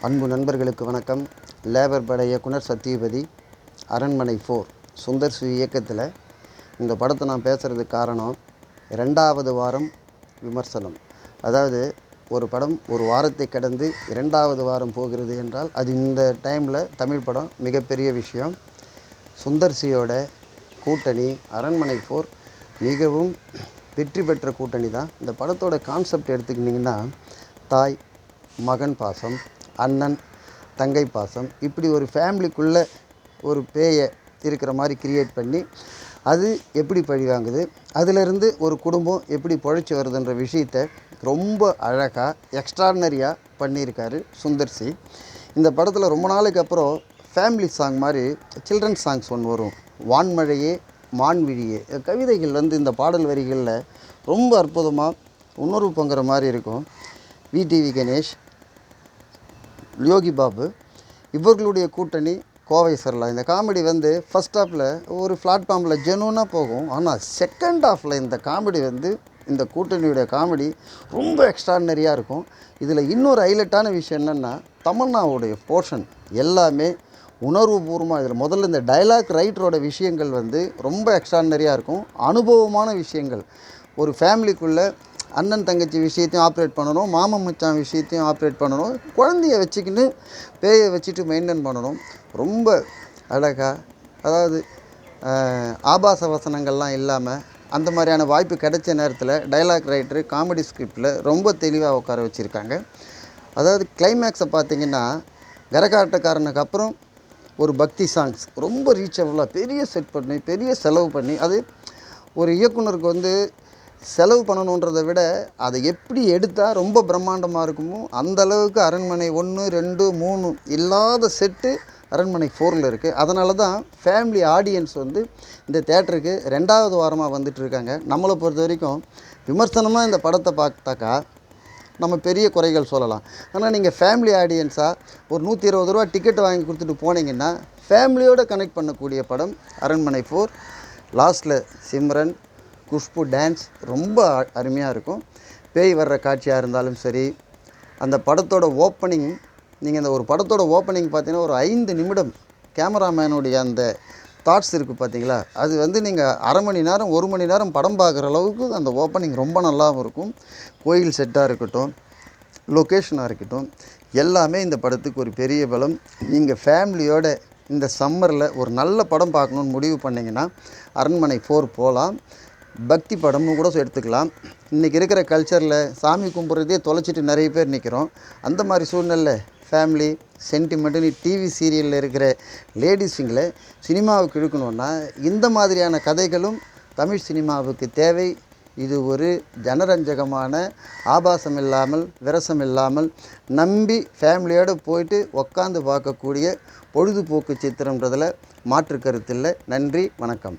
அன்பு நண்பர்களுக்கு வணக்கம். லேபர் பட இயக்குனர் சத்யபதி, அரண்மனை 4 சுந்தர் சி இயக்கத்தில் இந்த படத்தை நான் பேசுகிறதுக்கு காரணம், 2வது வாரம் விமர்சனம். அதாவது ஒரு படம் ஒரு வாரத்தை கடந்து 2வது வாரம் போகிறது என்றால் அது இந்த டைமில் தமிழ் படம் மிகப்பெரிய விஷயம். சுந்தர் சியோட கூட்டணி அரண்மனை 4 மிகவும் வெற்றி பெற்ற கூட்டணி தான். இந்த படத்தோட கான்செப்ட் எடுத்துக்கிட்டிங்கன்னா, தாய் மகன் பாசம், அண்ணன் தங்கை பாசம், இப்படி ஒரு ஃபேமிலிக்குள்ளே ஒரு பேயை இருக்கிற மாதிரி கிரியேட் பண்ணி அது எப்படி பழிவாங்குது, அதிலிருந்து ஒரு குடும்பம் எப்படி பொழைச்சி வருதுன்ற விஷயத்தை ரொம்ப அழகாக எக்ஸ்ட்ராடினரியாக பண்ணியிருக்காரு சுந்தர் சி. இந்த படத்தில் ரொம்ப நாளைக்கு அப்புறம் ஃபேமிலி சாங் மாதிரி சில்ட்ரன்ஸ் சாங்ஸ் ஒன்று வரும், வான்மழையே மான்விழியே. கவிதைகள் இந்த பாடல் வரிகளில் ரொம்ப அற்புதமாக உணர்வு பொங்குற மாதிரி இருக்கும். விடிவி கணேஷ், யோகி பாபு இவர்களுடைய கூட்டணி, கோவை சரளா. இந்த காமெடி ஃபஸ்ட் ஹாஃபில் ஒரு பிளாட்ஃபார்மில் ஜெனுவனாக போகும். ஆனால் செகண்ட் ஹாஃபில் இந்த காமெடி இந்த கூட்டணியுடைய காமெடி ரொம்ப எக்ஸ்ட்ராடினரியாக இருக்கும். இதில் இன்னொரு ஹைலைட்டான விஷயம் என்னென்னா, தமன்னாவுடைய போர்ஷன் எல்லாமே உணர்வுபூர்வமாக. இதில் முதல்ல இந்த டைலாக் ரைட்டரோட விஷயங்கள் ரொம்ப எக்ஸ்ட்ராடினரியாக இருக்கும். அனுபவமான விஷயங்கள். ஒரு ஃபேமிலிக்குள்ளே அண்ணன் தங்கச்சி விஷயத்தையும் ஆப்ரேட் பண்ணணும், மாமன் மச்சான் விஷயத்தையும் ஆப்ரேட் பண்ணணும், குழந்தைய வச்சுக்கின்னு பேயை வச்சுட்டு மெயின்டைன் பண்ணணும். ரொம்ப அழகாக, அதாவது ஆபாச வசனங்கள்லாம் இல்லாமல் அந்த மாதிரியான வாய்ப்பு கிடைச்ச நேரத்தில் டைலாக் ரைட்டரு காமெடி ஸ்கிரிப்டில் ரொம்ப தெளிவாக உட்கார வச்சுருக்காங்க. அதாவது கிளைமேக்ஸை பார்த்திங்கன்னா, கரகாட்டக்காரனுக்கு அப்புறம் ஒரு பக்தி சாங்ஸ் ரொம்ப ரீச்சபுளாக பெரிய செட் பண்ணி பெரிய செலவு பண்ணி, அது ஒரு இயக்குனருக்கு செலவு பண்ணணுன்றதை விட அதை எப்படி எடுத்தால் ரொம்ப பிரம்மாண்டமாக இருக்குமோ அந்தளவுக்கு அரண்மனை 1, 2, 3 இல்லாத செட்டு அரண்மனை 4ல் இருக்குது. அதனால தான் ஃபேமிலி ஆடியன்ஸ் இந்த தேட்டருக்கு 2வது வாரமாக வந்துட்டுருக்காங்க. நம்மளை பொறுத்த வரைக்கும் விமர்சனமாக இந்த படத்தை பார்த்தாக்கா நம்ம பெரிய குறைகள் சொல்லலாம். ஆனால் நீங்கள் ஃபேமிலி ஆடியன்ஸாக ஒரு 120 ரூபா டிக்கெட் வாங்கி கொடுத்துட்டு போனீங்கன்னா ஃபேமிலியோடு கனெக்ட் பண்ணக்கூடிய படம் அரண்மனை 4. லாஸ்ட்டில் சிம்ரன் குஷ்பு டான்ஸ் ரொம்ப அருமையாக இருக்கும். பேய் வர்ற காட்சியாக இருந்தாலும் சரி, அந்த படத்தோட ஓப்பனிங், நீங்கள் இந்த ஒரு படத்தோட ஓப்பனிங் பார்த்தீங்கன்னா ஒரு 5 நிமிடம் கேமராமேனுடைய அந்த தாட்ஸ் இருக்குது பார்த்தீங்களா, அது நீங்கள் அரை மணி நேரம் 1 மணி நேரம் படம் பார்க்குற அளவுக்கு அந்த ஓப்பனிங் ரொம்ப நல்லாவும் இருக்கும். கோயில் செட்டாக இருக்கட்டும், லொக்கேஷனாக இருக்கட்டும், எல்லாமே இந்த படத்துக்கு ஒரு பெரிய பலம். நீங்கள் ஃபேமிலியோட இந்த சம்மரில் ஒரு நல்ல படம் பார்க்கணுன்னு முடிவு பண்ணிங்கன்னா அரண்மனை 4 போகலாம். பக்தி படமும் கூட எடுத்துக்கலாம். இன்றைக்கி இருக்கிற கல்ச்சரில் சாமி கும்பிட்றதே தொலைச்சிட்டு நிறைய பேர் நிற்கிறோம். அந்த மாதிரி சூழ்நிலையில் ஃபேமிலி சென்டிமெண்ட்டுன்னு டிவி சீரியலில் இருக்கிற லேடிஸுங்களை சினிமாவுக்கு இழுக்கணுன்னா இந்த மாதிரியான கதைகளும் தமிழ் சினிமாவுக்கு தேவை. இது ஒரு ஜனரஞ்சகமான, ஆபாசம் இல்லாமல் விரசம் இல்லாமல் நம்பி ஃபேமிலியோடு போயிட்டு உக்காந்து பார்க்கக்கூடிய பொழுதுபோக்கு சித்திரன்றதில் மாற்று கருத்தில்லை. நன்றி, வணக்கம்.